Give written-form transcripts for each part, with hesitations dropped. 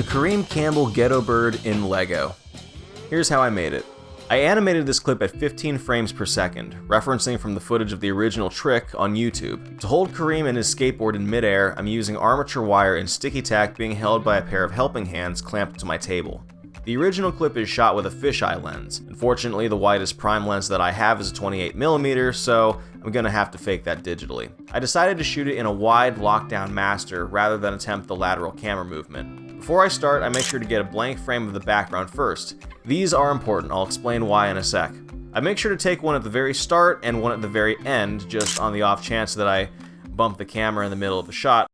The Kareem Campbell Ghetto Bird in Lego. Here's how I made it. I animated this clip at 15 frames per second, referencing from the footage of the original trick on YouTube. To hold Kareem and his skateboard in midair, I'm using armature wire and sticky tack being held by a pair of helping hands clamped to my table. The original clip is shot with a fisheye lens. Unfortunately, the widest prime lens that I have is a 28mm, so I'm gonna have to fake that digitally. I decided to shoot it in a wide lockdown master rather than attempt the lateral camera movement. Before I start, I make sure to get a blank frame of the background first. These are important, I'll explain why in a sec. I make sure to take one at the very start and one at the very end, just on the off chance that I bump the camera in the middle of the shot.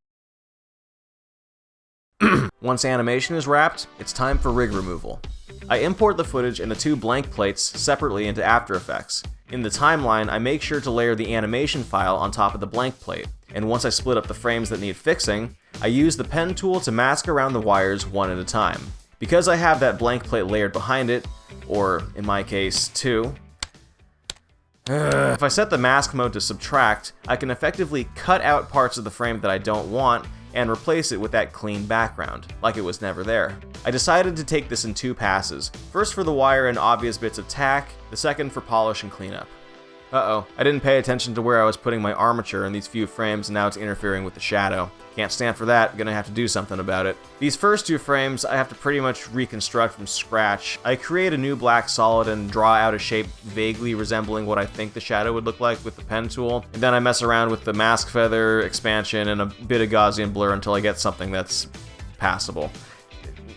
Once animation is wrapped, it's time for rig removal. I import the footage into two blank plates separately into After Effects. In the timeline, I make sure to layer the animation file on top of the blank plate, and once I split up the frames that need fixing, I use the pen tool to mask around the wires one at a time. Because I have that blank plate layered behind it, or in my case, two, if I set the mask mode to subtract, I can effectively cut out parts of the frame that I don't want and replace it with that clean background, like it was never there. I decided to take this in two passes, first for the wire and obvious bits of tack, the second for polish and cleanup. Uh-oh, I didn't pay attention to where I was putting my armature in these few frames and now it's interfering with the shadow. Can't stand for that, gonna have to do something about it. These first two frames I have to pretty much reconstruct from scratch. I create a new black solid and draw out a shape vaguely resembling what I think the shadow would look like with the pen tool, and then I mess around with the mask feather, expansion, and a bit of Gaussian blur until I get something that's passable.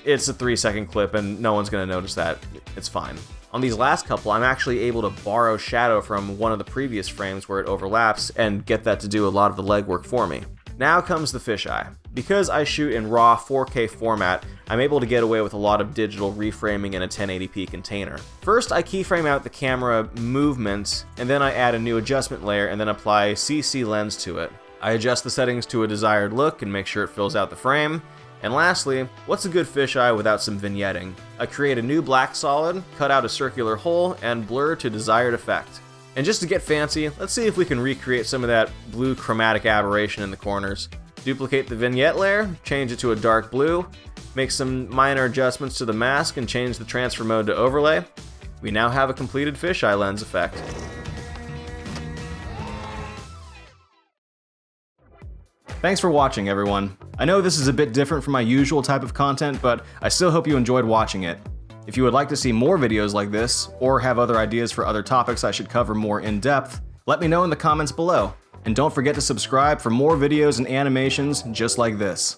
It's a 3-second clip and no one's gonna notice that. It's fine. On these last couple, I'm actually able to borrow shadow from one of the previous frames where it overlaps and get that to do a lot of the legwork for me. Now comes the fisheye. Because I shoot in raw 4K format, I'm able to get away with a lot of digital reframing in a 1080p container. First, I keyframe out the camera movement, and then I add a new adjustment layer and then apply CC lens to it. I adjust the settings to a desired look and make sure it fills out the frame. And lastly, what's a good fisheye without some vignetting? I create a new black solid, cut out a circular hole, and blur to desired effect. And just to get fancy, let's see if we can recreate some of that blue chromatic aberration in the corners. Duplicate the vignette layer, change it to a dark blue, make some minor adjustments to the mask and change the transfer mode to overlay. We now have a completed fisheye lens effect. Thanks for watching, everyone. I know this is a bit different from my usual type of content, but I still hope you enjoyed watching it. If you would like to see more videos like this, or have other ideas for other topics I should cover more in depth, let me know in the comments below. And don't forget to subscribe for more videos and animations just like this.